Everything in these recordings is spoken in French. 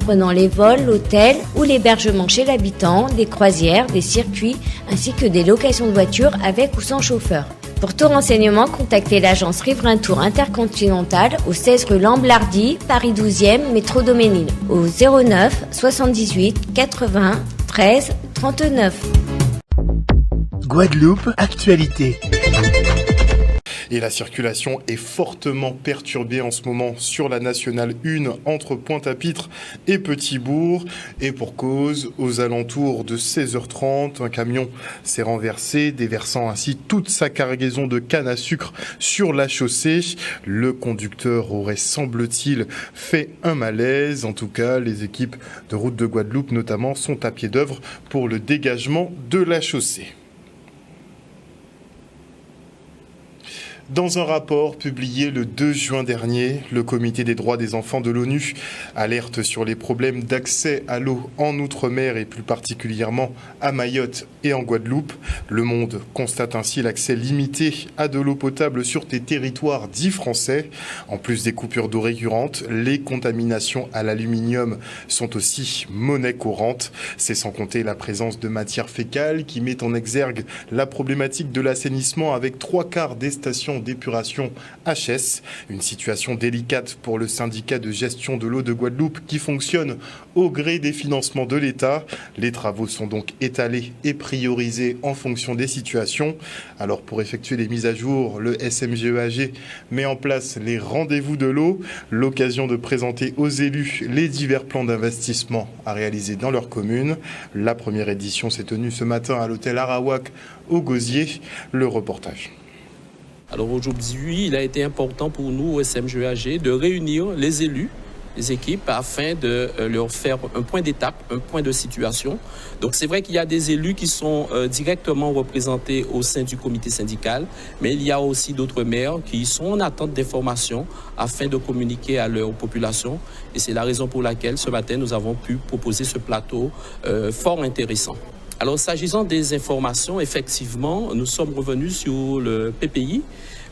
comprenant les vols, l'hôtel ou l'hébergement chez l'habitant, des croisières, des circuits, ainsi que des locations de voitures avec ou sans chauffeur. Pour tout renseignement, contactez l'agence Riverain Tour Intercontinental au 16 rue Lamblardy, Paris 12e, métro Doménil, au 09 78 80 13 39. Guadeloupe, actualité. Et la circulation est fortement perturbée en ce moment sur la nationale 1 entre Pointe-à-Pitre et Petit-Bourg. Et pour cause, aux alentours de 16h30, un camion s'est renversé, déversant ainsi toute sa cargaison de canne à sucre sur la chaussée. Le conducteur aurait, semble-t-il, fait un malaise. En tout cas, les équipes de Route de Guadeloupe notamment sont à pied d'œuvre pour le dégagement de la chaussée. Dans un rapport publié le 2 juin dernier, le Comité des droits des enfants de l'ONU alerte sur les problèmes d'accès à l'eau en Outre-mer et plus particulièrement à Mayotte et en Guadeloupe. Le Monde constate ainsi l'accès limité à de l'eau potable sur des territoires dits français. En plus des coupures d'eau récurrentes, les contaminations à l'aluminium sont aussi monnaie courante. C'est sans compter la présence de matières fécales qui met en exergue la problématique de l'assainissement avec 3/4 des stations d'épuration HS, une situation délicate pour le syndicat de gestion de l'eau de Guadeloupe qui fonctionne au gré des financements de l'État. Les travaux sont donc étalés et priorisés en fonction des situations. Alors pour effectuer les mises à jour, le SMGEAG met en place les rendez-vous de l'eau, l'occasion de présenter aux élus les divers plans d'investissement à réaliser dans leur commune. La première édition s'est tenue ce matin à l'hôtel Arawak au Gosier. Le reportage. Alors aujourd'hui, il a été important pour nous au SMGEAG de réunir les élus, les équipes, afin de leur faire un point d'étape, un point de situation. Donc c'est vrai qu'il y a des élus qui sont directement représentés au sein du comité syndical, mais il y a aussi d'autres maires qui sont en attente d'informations afin de communiquer à leur population. Et c'est la raison pour laquelle ce matin, nous avons pu proposer ce plateau fort intéressant. Alors, s'agissant des informations, effectivement, nous sommes revenus sur le PPI,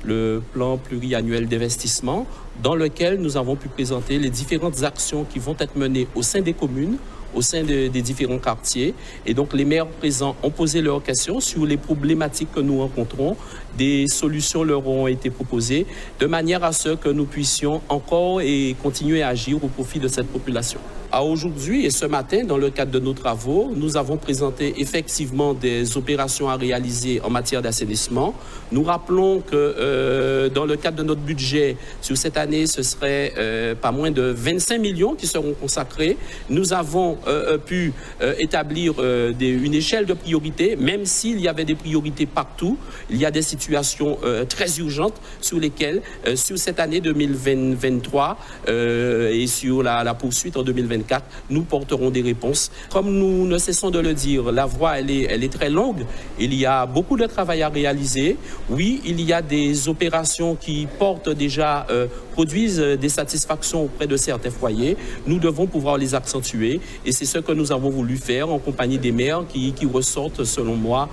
le plan pluriannuel d'investissement, dans lequel nous avons pu présenter les différentes actions qui vont être menées au sein des communes, au sein des différents quartiers. Et donc, les maires présents ont posé leurs questions sur les problématiques que nous rencontrons. Des solutions leur ont été proposées de manière à ce que nous puissions encore et continuer à agir au profit de cette population. À aujourd'hui et ce matin, dans le cadre de nos travaux, nous avons présenté effectivement des opérations à réaliser en matière d'assainissement. Nous rappelons que dans le cadre de notre budget, sur cette année, ce serait pas moins de 25 millions qui seront consacrés. Nous avons pu établir une échelle de priorité, même s'il y avait des priorités partout. Il y a des situations très urgentes sur lesquelles, sur cette année 2023 et sur la poursuite en 2024, nous porterons des réponses. Comme nous ne cessons de le dire, la voie, elle est très longue. Il y a beaucoup de travail à réaliser. Oui, il y a des opérations qui portent déjà, produisent des satisfactions auprès de certains foyers. Nous devons pouvoir les accentuer. Et c'est ce que nous avons voulu faire en compagnie des maires qui ressortent, selon moi,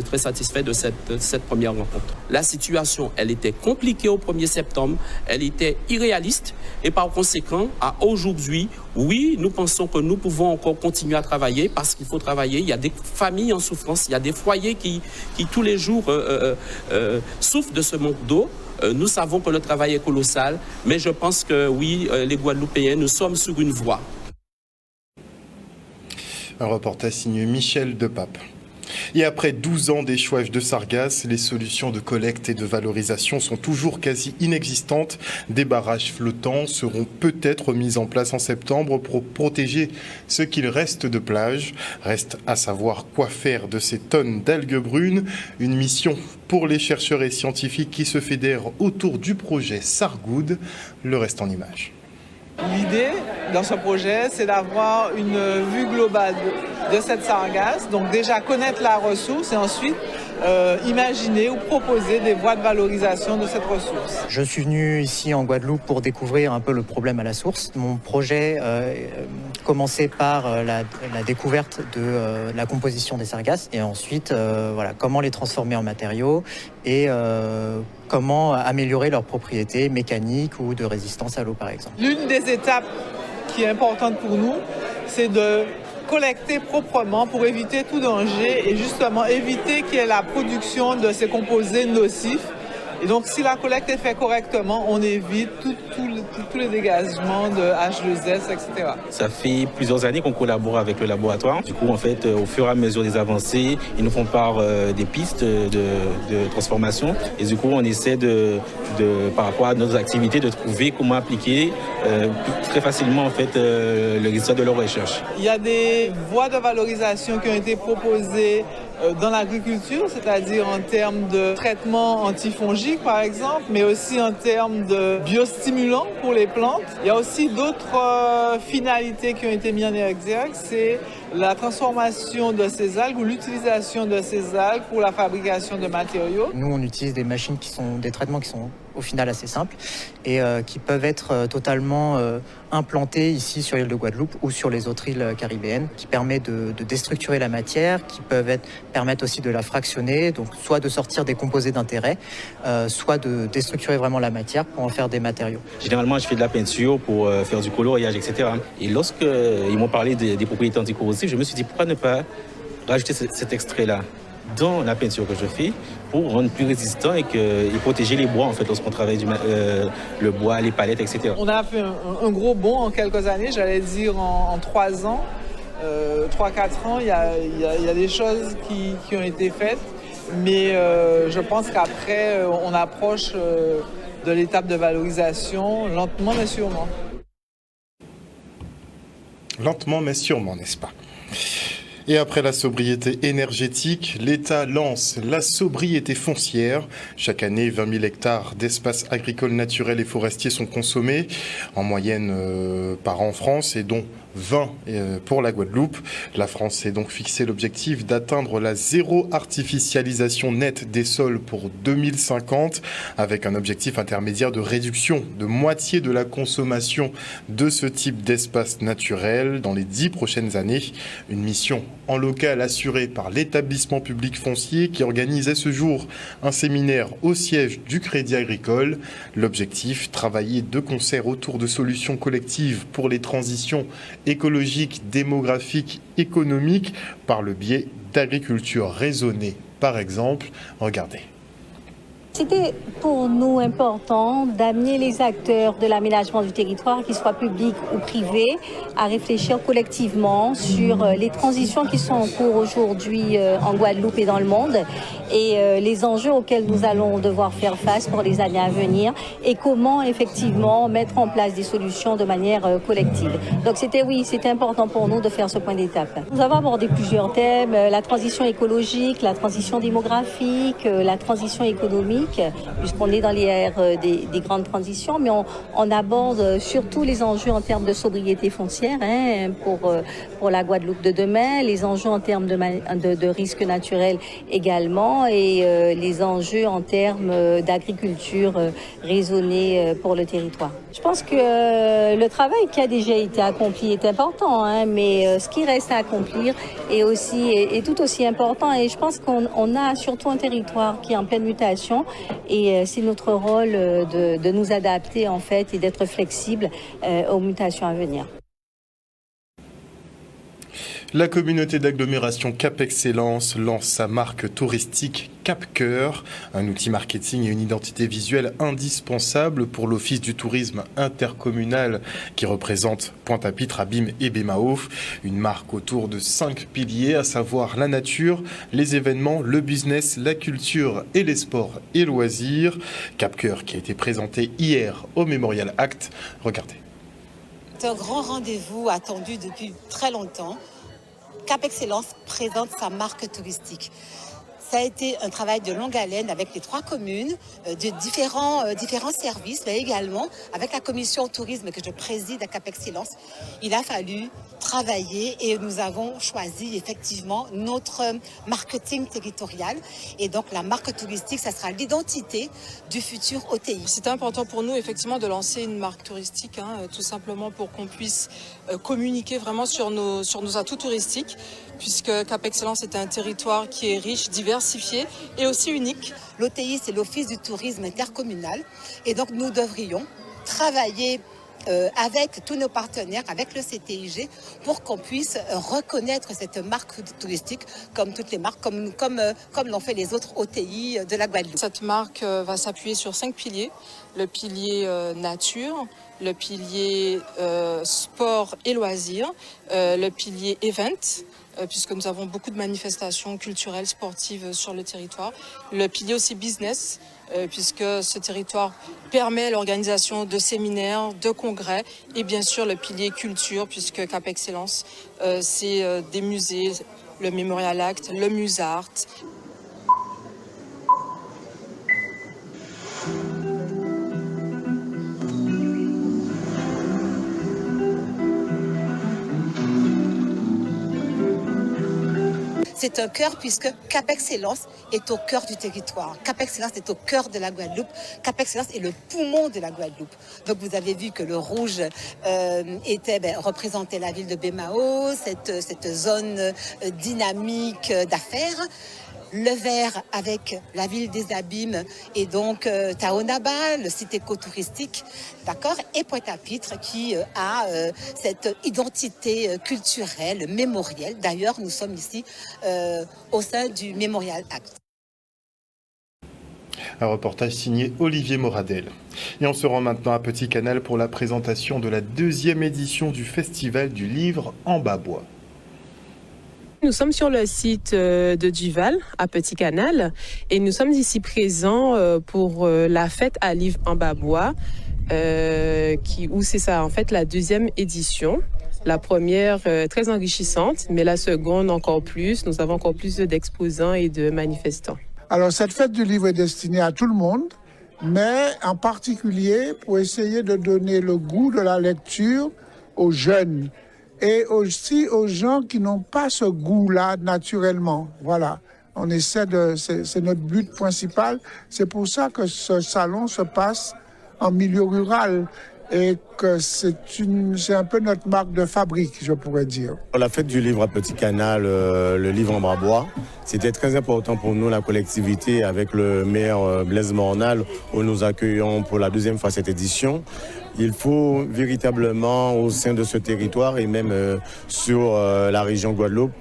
très satisfaits de cette première rencontre. La situation, elle était compliquée au 1er septembre. Elle était irréaliste. Et par conséquent, à aujourd'hui, oui, nous pensons que nous pouvons encore continuer à travailler parce qu'il faut travailler. Il y a des familles en souffrance, il y a des foyers qui tous les jours souffrent de ce manque d'eau. Nous savons que le travail est colossal, mais je pense que oui, les Guadeloupéens, nous sommes sur une voie. Un reportage signé Michel Depape. Et après 12 ans d'échouage de sargasses, les solutions de collecte et de valorisation sont toujours quasi inexistantes. Des barrages flottants seront peut-être mis en place en septembre pour protéger ce qu'il reste de plage. Reste à savoir quoi faire de ces tonnes d'algues brunes. Une mission pour les chercheurs et scientifiques qui se fédèrent autour du projet Sargoud. Le reste en images. L'idée dans ce projet, c'est d'avoir une vue globale de cette sargasse. Donc déjà connaître la ressource et ensuite imaginer ou proposer des voies de valorisation de cette ressource. Je suis venu ici en Guadeloupe pour découvrir un peu le problème à la source. Mon projet commençait par la découverte de la composition des sargasses et ensuite comment les transformer en matériaux et comment améliorer leurs propriétés mécaniques ou de résistance à l'eau par exemple. L'une des étapes qui est importante pour nous, c'est de collecter proprement pour éviter tout danger et justement éviter qu'il y ait la production de ces composés nocifs. Et donc, si la collecte est faite correctement, on évite tous les dégagements de H2S, etc. Ça fait plusieurs années qu'on collabore avec le laboratoire. Du coup, en fait, au fur et à mesure des avancées, ils nous font part des pistes de transformation. Et du coup, on essaie par rapport à nos activités, de trouver comment appliquer très facilement en fait, le résultat de leur recherche. Il y a des voies de valorisation qui ont été proposées dans l'agriculture, c'est-à-dire en termes de traitement antifongique par exemple, mais aussi en termes de biostimulants pour les plantes. Il y a aussi d'autres finalités qui ont été mises en exergue, c'est la transformation de ces algues ou l'utilisation de ces algues pour la fabrication de matériaux. Nous, on utilise des machines des traitements qui sont au final assez simples et qui peuvent être totalement implantés ici sur l'île de Guadeloupe ou sur les autres îles caribéennes, qui permet de déstructurer la matière, qui permettent aussi de la fractionner, donc soit de sortir des composés d'intérêt, soit de déstructurer vraiment la matière pour en faire des matériaux. Généralement, je fais de la peinture pour faire du coloriage, etc. Et lorsqu'ils m'ont parlé des propriétés anticorrosives, je me suis dit pourquoi ne pas rajouter cet extrait-là dans la peinture que je fais pour rendre plus résistant et protéger les bois en fait lorsqu'on travaille le bois, les palettes, etc. On a fait un gros bond en quelques années, j'allais dire en 3 ans, 3-4 ans, il y a des choses qui ont été faites, mais je pense qu'après on approche de l'étape de valorisation lentement mais sûrement. Lentement mais sûrement, n'est-ce pas ? Et après la sobriété énergétique, l'État lance la sobriété foncière. Chaque année, 20 000 hectares d'espaces agricoles, naturels et forestiers sont consommés, en moyenne par an en France, et dont 20 pour la Guadeloupe. La France s'est donc fixé l'objectif d'atteindre la zéro artificialisation nette des sols pour 2050, avec un objectif intermédiaire de réduction de moitié de la consommation de ce type d'espace naturel dans les 10 prochaines années. Une mission en local assurée par l'établissement public foncier qui organisait ce jour un séminaire au siège du Crédit Agricole. L'objectif, travailler de concert autour de solutions collectives pour les transitions écologiques, démographiques, économiques par le biais d'agriculture raisonnée, par exemple. Regardez. C'était pour nous important d'amener les acteurs de l'aménagement du territoire, qu'ils soient publics ou privés, à réfléchir collectivement sur les transitions qui sont en cours aujourd'hui en Guadeloupe et dans le monde et les enjeux auxquels nous allons devoir faire face pour les années à venir et comment effectivement mettre en place des solutions de manière collective. Donc c'était important pour nous de faire ce point d'étape. Nous avons abordé plusieurs thèmes, la transition écologique, la transition démographique, la transition économique, puisqu'on est dans les ères des grandes transitions, mais on aborde surtout les enjeux en termes de sobriété foncière pour la Guadeloupe de demain, les enjeux en termes de risques naturels également et les enjeux en termes d'agriculture raisonnée pour le territoire. Je pense que le travail qui a déjà été accompli est important, mais ce qui reste à accomplir est tout aussi important et je pense qu'on a surtout un territoire qui est en pleine mutation. Et c'est notre rôle de nous adapter en fait et d'être flexible aux mutations à venir. La communauté d'agglomération Cap Excellence lance sa marque touristique Cap Cœur, un outil marketing et une identité visuelle indispensable pour l'Office du tourisme intercommunal qui représente Pointe-à-Pitre, Abim et Bémaof. Une marque autour de 5 piliers, à savoir la nature, les événements, le business, la culture et les sports et loisirs. Cap Cœur qui a été présenté hier au Memorial Act. Regardez. C'est un grand rendez-vous attendu depuis très longtemps. Cap Excellence présente sa marque touristique. Ça a été un travail de longue haleine avec les 3 communes, de différents services, mais également avec la commission tourisme que je préside à Cap Excellence. Il a fallu travailler et nous avons choisi effectivement notre marketing territorial. Et donc la marque touristique, ça sera l'identité du futur OTI. C'était important pour nous effectivement de lancer une marque touristique, tout simplement pour qu'on puisse communiquer vraiment sur nos atouts touristiques, puisque Cap Excellence est un territoire qui est riche, diversifié et aussi unique. L'OTI, c'est l'Office du tourisme intercommunal et donc nous devrions travailler avec tous nos partenaires, avec le CTIG, pour qu'on puisse reconnaître cette marque touristique comme toutes les marques, comme l'ont fait les autres OTI de la Guadeloupe. Cette marque va s'appuyer sur 5 piliers. Le pilier nature, le pilier sport et loisirs, le pilier event, puisque nous avons beaucoup de manifestations culturelles, sportives sur le territoire. Le pilier aussi business, puisque ce territoire permet l'organisation de séminaires, de congrès, et bien sûr le pilier culture, puisque Cap Excellence, c'est des musées, le Memorial Act, le Musart. C'est un cœur puisque Cap Excellence est au cœur du territoire. Cap Excellence est au cœur de la Guadeloupe. Cap Excellence est le poumon de la Guadeloupe. Donc vous avez vu que le rouge représentait la ville de Bémao, cette zone dynamique d'affaires. Le vert avec la ville des Abîmes et donc Taonaba, le site écotouristique, d'accord, et Pointe-à-Pitre qui a cette identité culturelle, mémorielle. D'ailleurs, nous sommes ici au sein du Memorial Act. Un reportage signé Olivier Moradel. Et on se rend maintenant à Petit Canal pour la présentation de la 2e édition du Festival du Livre en Babois. Nous sommes sur le site de Duval, à Petit Canal, et nous sommes ici présents pour la fête à livres en Babois, où c'est ça, en fait, la 2e édition. La première, très enrichissante, mais la seconde encore plus. Nous avons encore plus d'exposants et de manifestants. Alors, cette fête du livre est destinée à tout le monde, mais en particulier pour essayer de donner le goût de la lecture aux jeunes. Et aussi aux gens qui n'ont pas ce goût-là naturellement. Voilà, on essaie c'est notre but principal. C'est pour ça que ce salon se passe en milieu rural et que c'est un peu notre marque de fabrique, je pourrais dire. La fête du livre à Petit Canal, le livre en Babois, c'était très important pour nous, la collectivité, avec le maire Blaise Mornal, où nous accueillons pour la 2e fois cette édition. Il faut véritablement, au sein de ce territoire et même sur la région Guadeloupe,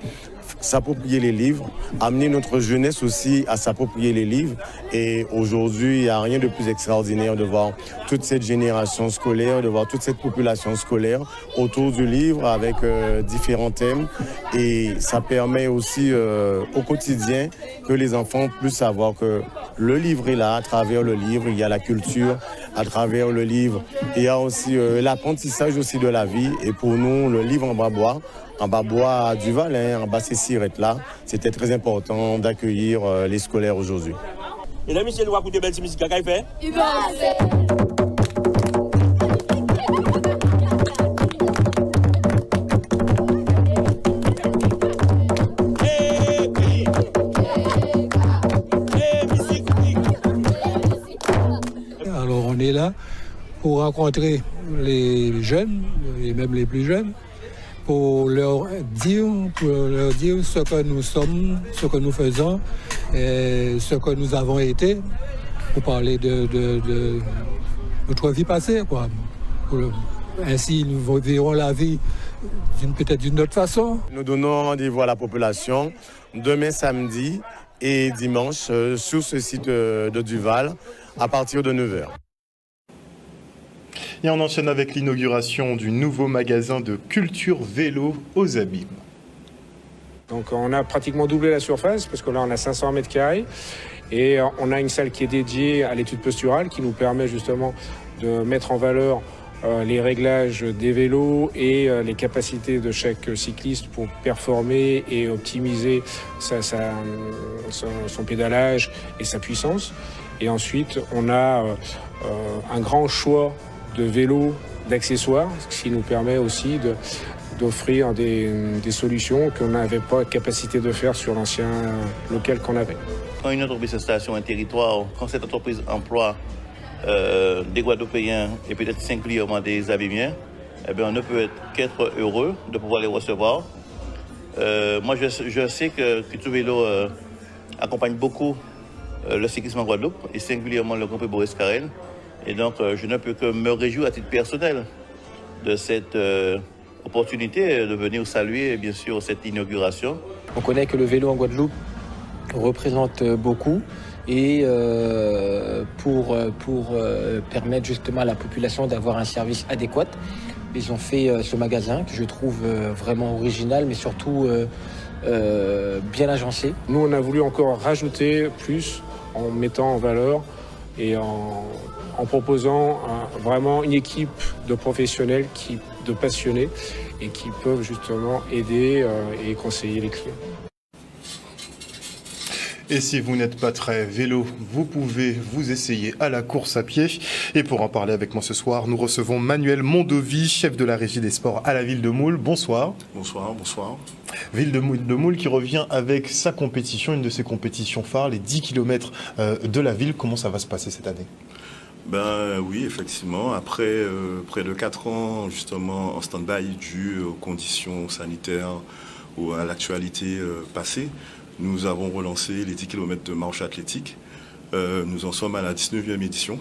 s'approprier les livres, amener notre jeunesse aussi à s'approprier les livres. Et aujourd'hui, il n'y a rien de plus extraordinaire de voir toute cette génération scolaire, de voir toute cette population scolaire autour du livre avec différents thèmes. Et ça permet aussi au quotidien que les enfants puissent savoir que le livre est là. À travers le livre, il y a la culture. À travers le livre, il y a aussi l'apprentissage aussi de la vie. Et pour nous, le livre en Babois à Duval, en Basse-Sirette là, c'était très important d'accueillir les scolaires aujourd'hui. Et là, monsieur, nous va écouter belle musique, qu'est-ce qu'il fait? Il va. Alors, on est là pour rencontrer les jeunes, et même les plus jeunes, pour leur dire ce que nous sommes, ce que nous faisons, et ce que nous avons été, pour parler de notre vie passée, quoi. Ainsi, nous verrons la vie peut-être d'une autre façon. Nous donnons rendez-vous à la population demain samedi et dimanche sur ce site de Duval à partir de 9h. Et on enchaîne avec l'inauguration du nouveau magasin de culture vélo aux Abîmes. Donc on a pratiquement doublé la surface parce que là on a 500 mètres carrés et on a une salle qui est dédiée à l'étude posturale qui nous permet justement de mettre en valeur les réglages des vélos et les capacités de chaque cycliste pour performer et optimiser son pédalage et sa puissance. Et ensuite on a un grand choix de vélos, d'accessoires, ce qui nous permet aussi d'offrir des solutions qu'on n'avait pas capacité de faire sur l'ancien local qu'on avait. Quand une entreprise s'installe sur un territoire, quand cette entreprise emploie des Guadeloupéens et peut-être singulièrement des Abîmiens, eh bien, on ne peut qu'être heureux de pouvoir les recevoir. Moi, je sais que Culture Vélo accompagne beaucoup le cyclisme en Guadeloupe et singulièrement le Grand Prix Boris Carrel. Et donc, je ne peux que me réjouir à titre personnel de cette opportunité de venir saluer, bien sûr, cette inauguration. On connaît que le vélo en Guadeloupe représente beaucoup et pour permettre justement à la population d'avoir un service adéquat, ils ont fait ce magasin que je trouve vraiment original, mais surtout bien agencé. Nous, on a voulu encore rajouter plus en mettant en valeur et en proposant vraiment une équipe de professionnels, de passionnés et qui peuvent justement aider et conseiller les clients. Et si vous n'êtes pas très vélo, vous pouvez vous essayer à la course à pied. Et pour en parler avec moi ce soir, nous recevons Manuel Mondovy, chef de la régie des sports à la ville de Moule. Bonsoir. Bonsoir. Ville de Moule qui revient avec sa compétition, une de ses compétitions phares, les 10 km de la ville. Comment ça va se passer cette année ? Oui, effectivement. Après près de 4 ans justement en stand-by dû aux conditions sanitaires ou à l'actualité passée, nous avons relancé les 10 km de marche athlétique. Nous en sommes à la 19e édition.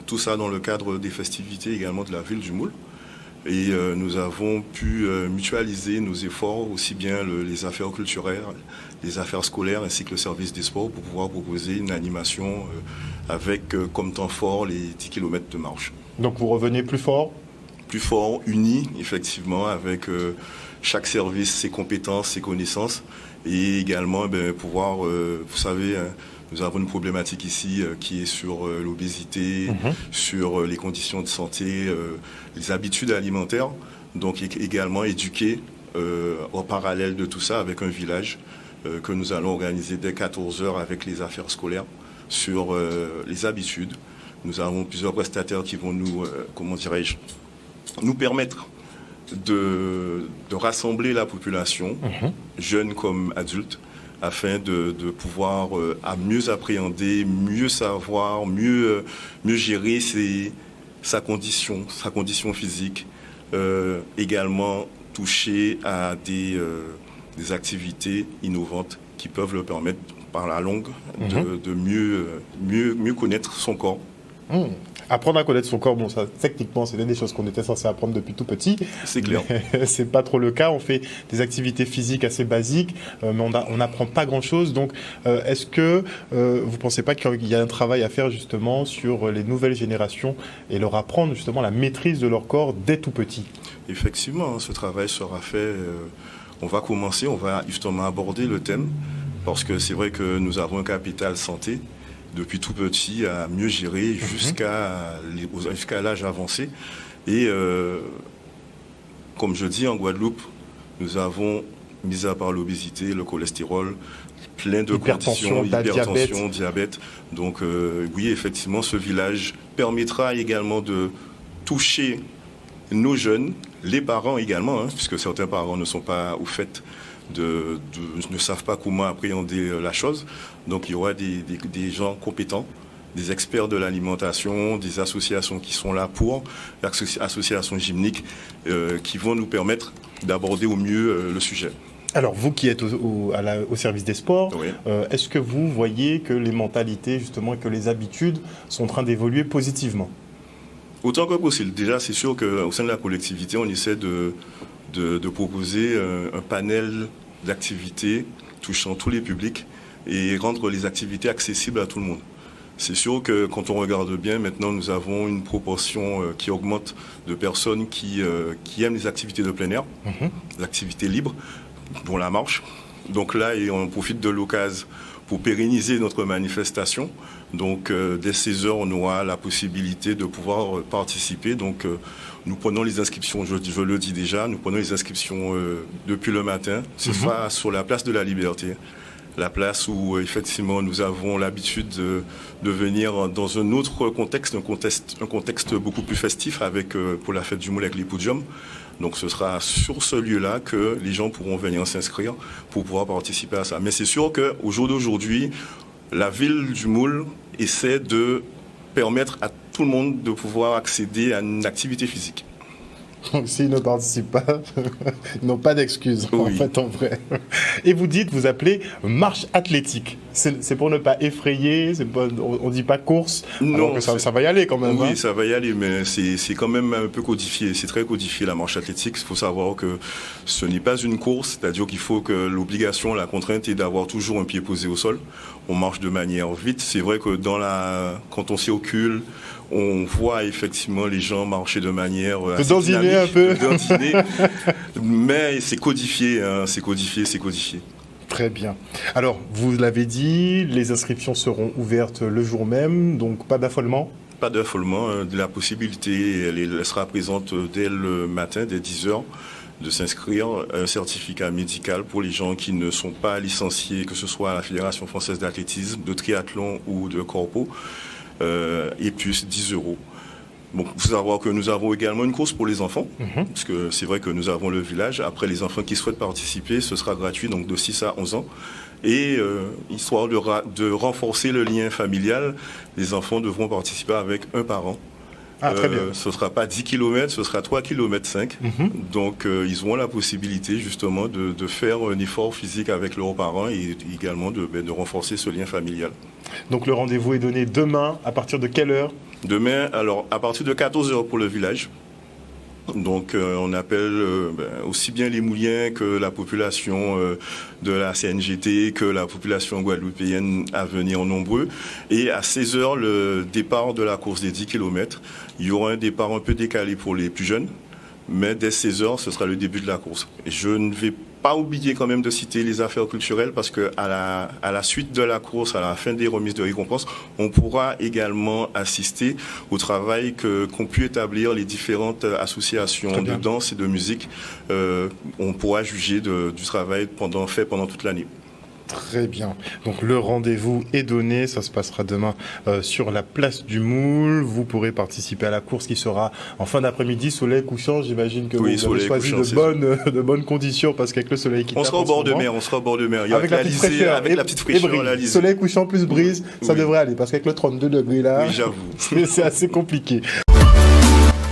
Tout ça dans le cadre des festivités également de la ville du Moule. Et nous avons pu mutualiser nos efforts, aussi bien les affaires culturelles, les affaires scolaires ainsi que le service des sports pour pouvoir proposer une animation avec comme temps fort les 10 km de marche. Donc vous revenez plus fort ? Plus fort, unis effectivement avec chaque service, ses compétences, ses connaissances et également pouvoir, vous savez, nous avons une problématique ici qui est sur l'obésité, sur les conditions de santé, les habitudes alimentaires. Donc également éduquer en parallèle de tout ça avec un village que nous allons organiser dès 14h avec les affaires scolaires sur les habitudes. Nous avons plusieurs prestataires qui vont nous, nous permettre de rassembler la population, jeunes comme adultes, afin de pouvoir à mieux appréhender, mieux savoir, mieux gérer sa condition physique, également toucher à des activités innovantes qui peuvent leur permettre par la longue de mieux connaître son corps. Apprendre à connaître son corps, bon, ça, techniquement, c'est des choses qu'on était censé apprendre depuis tout petit. C'est clair. C'est pas trop le cas. On fait des activités physiques assez basiques, mais on n'apprend pas grand-chose. Donc, est-ce que vous pensez pas qu'il y a un travail à faire justement sur les nouvelles générations et leur apprendre justement la maîtrise de leur corps dès tout petit ? Effectivement, ce travail sera fait. On va justement aborder le thème, parce que c'est vrai que nous avons un capital santé depuis tout petit à mieux gérer jusqu'à l'âge avancé. Et comme je dis, en Guadeloupe, nous avons, mis à part l'obésité, le cholestérol, plein de conditions, hypertension, diabète. Donc oui, effectivement, ce village permettra également de toucher nos jeunes, les parents également, puisque certains parents ne sont pas au fait ne savent pas comment appréhender la chose. Donc il y aura des gens compétents, des experts de l'alimentation, des associations qui sont là pour, l'association gymnique, qui vont nous permettre d'aborder au mieux le sujet. Alors vous qui êtes au service des sports, oui. Est-ce que vous voyez que les mentalités justement, que les habitudes sont en train d'évoluer positivement ? Autant que possible. Déjà, c'est sûr qu'au sein de la collectivité, on essaie de proposer un panel d'activités touchant tous les publics et rendre les activités accessibles à tout le monde. C'est sûr que quand on regarde bien, maintenant nous avons une proportion qui augmente de personnes qui aiment les activités de plein air, l'activité libre, dont la marche. Donc là, on profite de l'occasion pour pérenniser notre manifestation. Donc dès 16h, on aura la possibilité de pouvoir participer. Donc nous prenons les inscriptions, je le dis déjà, nous prenons les inscriptions depuis le matin. Ce sera sur la place de la Liberté. La place où effectivement nous avons l'habitude de venir dans un autre contexte, un contexte beaucoup plus festif avec pour la fête du Moule avec les podiums. Donc ce sera sur ce lieu-là que les gens pourront venir s'inscrire pour pouvoir participer à ça. Mais c'est sûr qu'au jour d'aujourd'hui, la ville du Moule essaie de permettre à tout le monde de pouvoir accéder à une activité physique. Donc s'ils ne participent pas, ils n'ont pas d'excuses, oui. En vrai. Et vous appelez marche athlétique. c'est pour ne pas effrayer, on dit pas course, non, alors que ça va y aller quand même. Oui, hein. ça va y aller, mais c'est quand même un peu codifié, c'est très codifié la marche athlétique. Il faut savoir que ce n'est pas une course, c'est-à-dire qu'il faut que l'obligation, la contrainte est d'avoir toujours un pied posé au sol. On marche de manière vite. C'est vrai que quand on circule, on voit effectivement les gens marcher de manière assez dandiner un peu. Mais c'est codifié, hein, c'est codifié. Très bien. Alors, vous l'avez dit, les inscriptions seront ouvertes le jour même, donc pas d'affolement ? Pas d'affolement. La possibilité, elle sera présente dès le matin, dès 10h, de s'inscrire. Un certificat médical pour les gens qui ne sont pas licenciés, que ce soit à la Fédération française d'athlétisme, de triathlon ou de corpo, et plus 10 €. Bon, il faut savoir que nous avons également une course pour les enfants, parce que c'est vrai que nous avons le village. Après, les enfants qui souhaitent participer, ce sera gratuit, donc de 6 à 11 ans. Et histoire de renforcer le lien familial, les enfants devront participer avec un parent. Très bien. Ce ne sera pas 10 km, ce sera 3,5 km. Donc, ils auront la possibilité justement de faire un effort physique avec leurs parents et également de renforcer ce lien familial. Donc, le rendez-vous est donné demain, à partir de quelle heure ? Demain, alors, à partir de 14h pour le village. Donc, on appelle aussi bien les Mouliens que la population de la CNGT, que la population guadeloupéenne à venir nombreux. Et à 16h, le départ de la course des 10 km. Il y aura un départ un peu décalé pour les plus jeunes, mais dès 16h, ce sera le début de la course. Et je ne vais pas oublier quand même de citer les affaires culturelles parce que à la suite de la course, à la fin des remises de récompenses, on pourra également assister au travail qu'ont pu établir les différentes associations de danse et de musique. On pourra juger du travail fait pendant toute l'année. Très bien. Donc le rendez-vous est donné, ça se passera demain sur la place du Moule. Vous pourrez participer à la course qui sera en fin d'après-midi, soleil couchant. J'imagine que vous avez choisi de bonnes conditions parce qu'avec le soleil qui tape. On sera au bord de mer. Avec la petite fraîcheur. Soleil couchant plus brise, ça devrait aller parce qu'avec le 32 degrés là, c'est assez compliqué.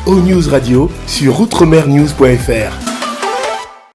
O News Radio sur outremernews.fr.